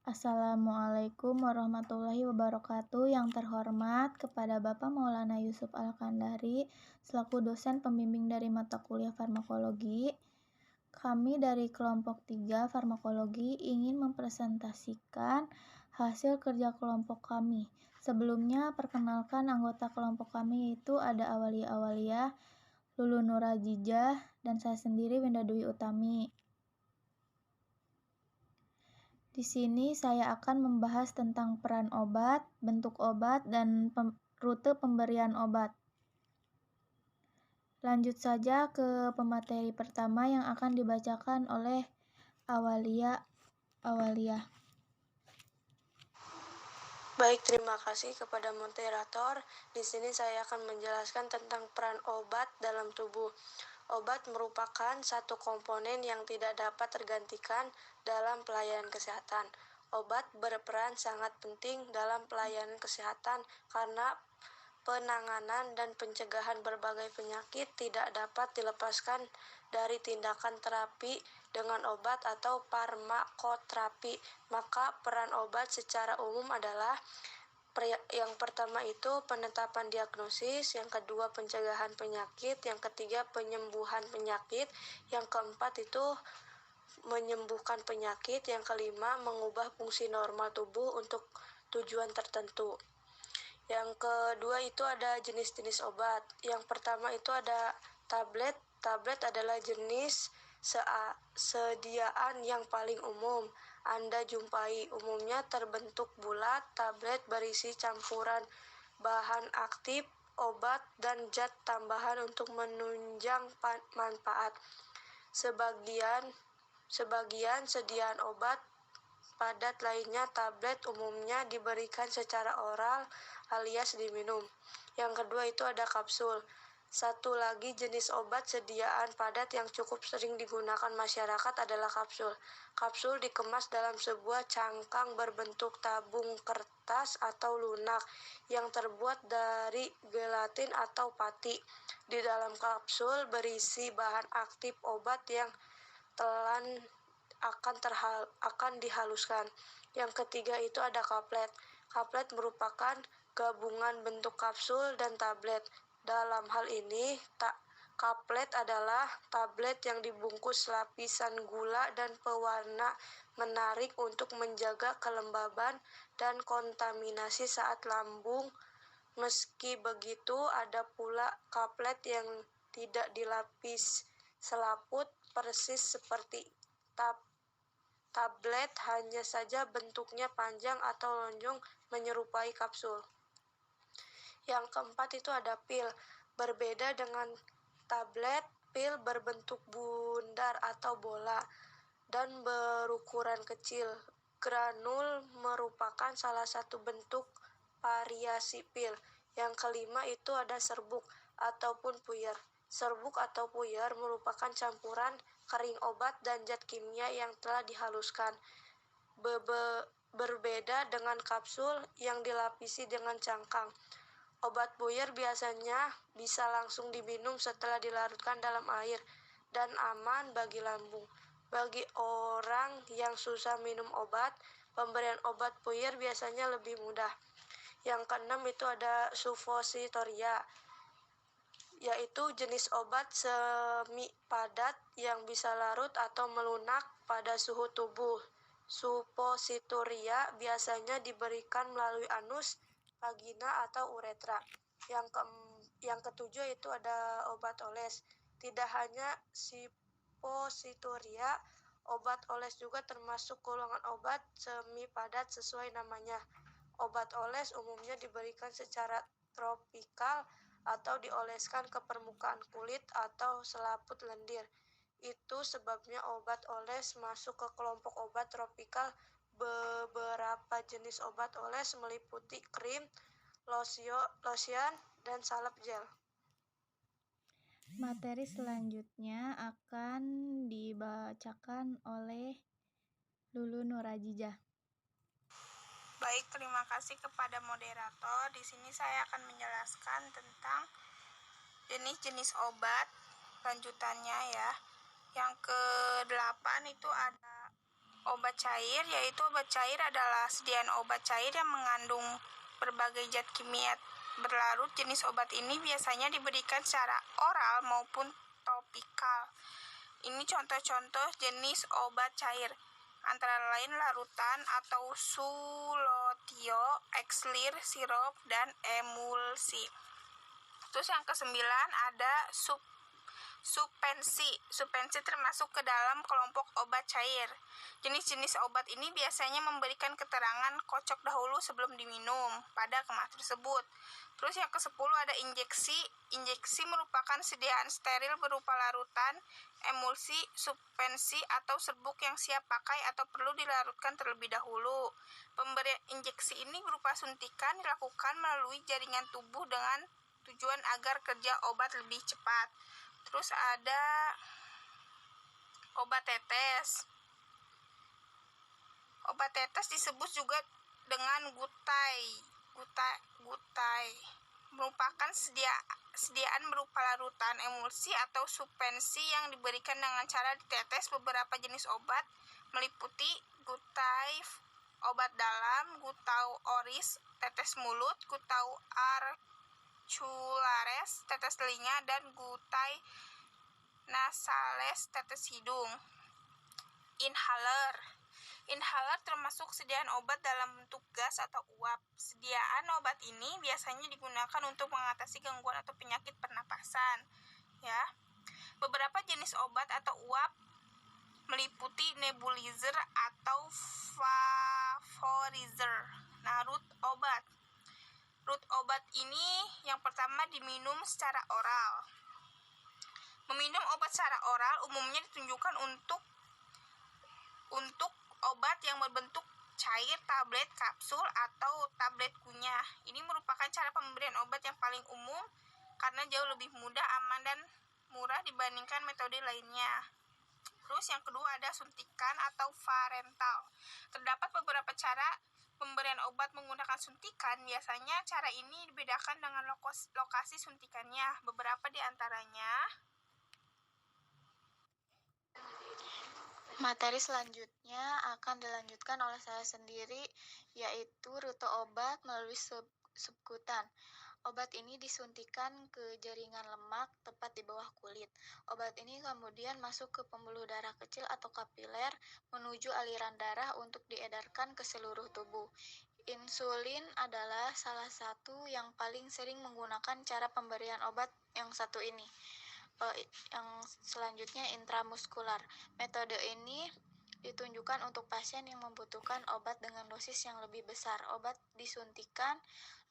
Assalamualaikum warahmatullahi wabarakatuh. Yang terhormat kepada Bapak Maulana Yusuf Al-Kandari selaku dosen pembimbing dari mata kuliah farmakologi. Kami dari kelompok 3 farmakologi ingin mempresentasikan hasil kerja kelompok kami. Sebelumnya perkenalkan anggota kelompok kami yaitu ada Awalia, Lulu Nurajijah, dan saya sendiri Winda Dwi Utami. Di sini saya akan membahas tentang peran obat, bentuk obat, dan rute pemberian obat. Lanjut saja ke pemateri pertama yang akan dibacakan oleh Awalia. Baik, terima kasih kepada moderator. Di sini saya akan menjelaskan tentang peran obat dalam tubuh. Obat merupakan satu komponen yang tidak dapat tergantikan dalam pelayanan kesehatan. Obat berperan sangat penting dalam pelayanan kesehatan karena penanganan dan pencegahan berbagai penyakit tidak dapat dilepaskan dari tindakan terapi dengan obat atau farmakoterapi. Maka peran obat secara umum adalah yang pertama itu penetapan diagnosis, yang kedua pencegahan penyakit, yang ketiga penyembuhan penyakit, yang keempat itu menyembuhkan penyakit, yang kelima mengubah fungsi normal tubuh untuk tujuan tertentu. Yang kedua itu ada jenis-jenis obat. Yang pertama itu ada tablet. Tablet adalah jenis sediaan yang paling umum Anda jumpai. Umumnya terbentuk bulat. Tablet berisi campuran bahan aktif, obat, dan zat tambahan untuk menunjang manfaat. Sebagian sediaan obat padat lainnya, tablet umumnya diberikan secara oral alias diminum. Yang kedua itu ada kapsul. Satu lagi jenis obat sediaan padat yang cukup sering digunakan masyarakat adalah kapsul. Kapsul dikemas dalam sebuah cangkang berbentuk tabung kertas atau lunak yang terbuat dari gelatin atau pati. Di dalam kapsul berisi bahan aktif obat yang telan akan dihaluskan. Yang ketiga itu ada kaplet. Kaplet merupakan gabungan bentuk kapsul dan tablet. Dalam hal ini, kaplet adalah tablet yang dibungkus lapisan gula dan pewarna menarik untuk menjaga kelembaban dan kontaminasi saat lambung. Meski begitu, ada pula kaplet yang tidak dilapis selaput persis seperti tablet, hanya saja bentuknya panjang atau lonjong menyerupai kapsul. Yang keempat itu ada pil. Berbeda dengan tablet, pil berbentuk bundar atau bola dan berukuran kecil. Granul merupakan salah satu bentuk variasi pil. Yang kelima itu ada serbuk ataupun puyer. Serbuk atau puyer merupakan campuran kering obat dan zat kimia yang telah dihaluskan. Berbeda dengan kapsul yang dilapisi dengan cangkang. Obat puyer biasanya bisa langsung diminum setelah dilarutkan dalam air dan aman bagi lambung. Bagi orang yang susah minum obat, pemberian obat puyer biasanya lebih mudah. Yang keenam itu ada supositoria, yaitu jenis obat semi padat yang bisa larut atau melunak pada suhu tubuh. Supositoria biasanya diberikan melalui anus, vagina, atau uretra. Yang ketujuh itu ada obat oles. Tidak hanya supositoria, obat oles juga termasuk golongan obat semi padat sesuai namanya. Obat oles umumnya diberikan secara tropikal atau dioleskan ke permukaan kulit atau selaput lendir. Itu sebabnya obat oles masuk ke kelompok obat tropikal. Beberapa jenis obat oles meliputi krim, lotion, dan salep gel. Materi selanjutnya akan dibacakan oleh Lulu Nurajijah. Baik, terima kasih kepada moderator. Di sini saya akan menjelaskan tentang jenis-jenis obat lanjutannya ya. Yang ke-8 itu ada obat cair, yaitu obat cair adalah sediaan obat cair yang mengandung berbagai zat kimia berlarut. Jenis obat ini biasanya diberikan secara oral maupun topikal. Ini contoh-contoh jenis obat cair, antara lain larutan atau sulotio, ekselir, sirup, dan emulsi. Terus yang kesembilan ada suspensi. Suspensi termasuk ke dalam kelompok obat cair. Jenis-jenis obat ini biasanya memberikan keterangan kocok dahulu sebelum diminum pada kemah tersebut. Terus yang ke-10 ada injeksi. Injeksi merupakan sediaan steril berupa larutan, emulsi, suspensi, atau serbuk yang siap pakai atau perlu dilarutkan terlebih dahulu. Pemberian injeksi ini berupa suntikan dilakukan melalui jaringan tubuh dengan tujuan agar kerja obat lebih cepat. Terus ada obat tetes. Obat tetes disebut juga dengan gutai. Merupakan sediaan berupa larutan, emulsi, atau suspensi yang diberikan dengan cara ditetes. Beberapa jenis obat meliputi gutai obat dalam, gutau oris, tetes mulut, gutau arculares, tetes telinga, dan gutai nasales, tetes hidung. Inhaler termasuk sediaan obat dalam bentuk gas atau uap. Sediaan obat ini biasanya digunakan untuk mengatasi gangguan atau penyakit pernapasan. Ya. Beberapa jenis obat atau uap meliputi nebulizer atau vaporizer. Nah, root obat ini yang pertama diminum secara oral. Meminum obat secara oral umumnya ditunjukkan untuk obat yang berbentuk cair, tablet, kapsul, atau tablet kunyah. Ini merupakan cara pemberian obat yang paling umum karena jauh lebih mudah, aman, dan murah dibandingkan metode lainnya. Terus yang kedua ada suntikan atau parental. Terdapat beberapa cara pemberian obat menggunakan suntikan. Biasanya cara ini dibedakan dengan lokasi suntikannya. Beberapa di antaranya. Materi selanjutnya akan dilanjutkan oleh saya sendiri, yaitu rute obat melalui subkutan. Obat ini disuntikan ke jaringan lemak tepat di bawah kulit. Obat ini kemudian masuk ke pembuluh darah kecil atau kapiler menuju aliran darah untuk diedarkan ke seluruh tubuh. Insulin adalah salah satu yang paling sering menggunakan cara pemberian obat yang satu ini. Yang selanjutnya intramuskular. Metode ini ditunjukkan untuk pasien yang membutuhkan obat dengan dosis yang lebih besar. Obat disuntikan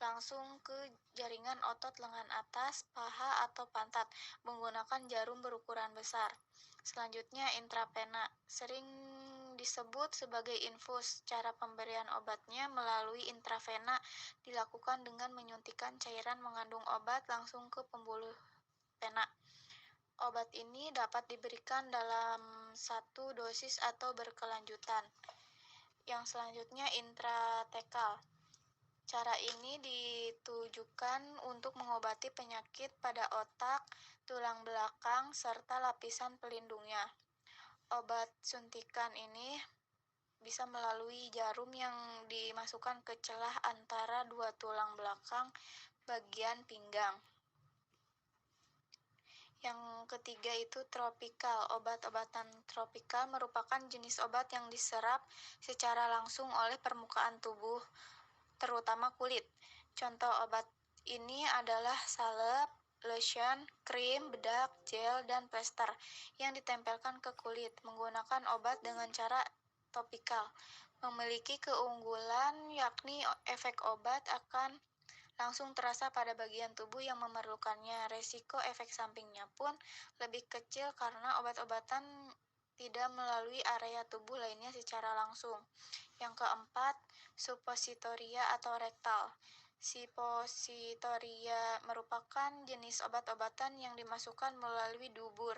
langsung ke jaringan otot lengan atas, paha, atau pantat menggunakan jarum berukuran besar. Selanjutnya intravena, sering disebut sebagai infus. Cara pemberian obatnya melalui intravena dilakukan dengan menyuntikkan cairan mengandung obat langsung ke pembuluh vena. Obat ini dapat diberikan dalam satu dosis atau berkelanjutan. Yang selanjutnya intratekal. Cara ini ditujukan untuk mengobati penyakit pada otak, tulang belakang, serta lapisan pelindungnya. Obat suntikan ini bisa melalui jarum yang dimasukkan ke celah antara dua tulang belakang bagian pinggang. Yang ketiga itu tropikal. Obat-obatan tropikal merupakan jenis obat yang diserap secara langsung oleh permukaan tubuh, terutama kulit. Contoh obat ini adalah salep, lotion, krim, bedak, gel, dan plester yang ditempelkan ke kulit menggunakan obat dengan cara topikal. Memiliki keunggulan yakni efek obat akan langsung terasa pada bagian tubuh yang memerlukannya. Resiko efek sampingnya pun lebih kecil karena obat-obatan tidak melalui area tubuh lainnya secara langsung. Yang keempat, suppositoria atau rektal. Suppositoria merupakan jenis obat-obatan yang dimasukkan melalui dubur.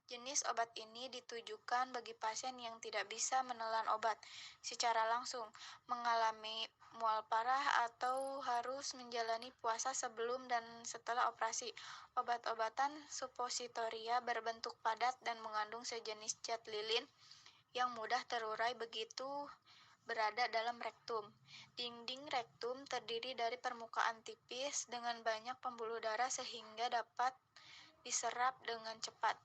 Jenis obat ini ditujukan bagi pasien yang tidak bisa menelan obat secara langsung, mengalami mual parah, atau harus menjalani puasa sebelum dan setelah operasi. Obat-obatan suppositoria berbentuk padat dan mengandung sejenis zat lilin yang mudah terurai begitu berada dalam rektum. Dinding rektum terdiri dari permukaan tipis dengan banyak pembuluh darah sehingga dapat diserap dengan cepat.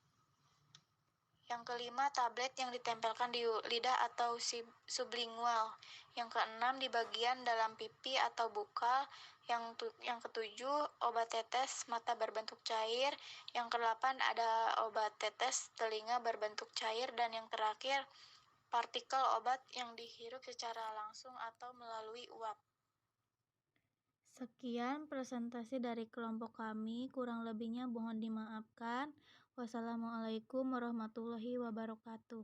Yang kelima, tablet yang ditempelkan di lidah atau sublingual. Yang keenam, di bagian dalam pipi atau bukal. Yang ketujuh, obat tetes mata berbentuk cair. Yang kedelapan, ada obat tetes telinga berbentuk cair. Dan yang terakhir, partikel obat yang dihirup secara langsung atau melalui uap. Sekian presentasi dari kelompok kami, kurang lebihnya mohon dimaafkan. Wassalamualaikum warahmatullahi wabarakatuh.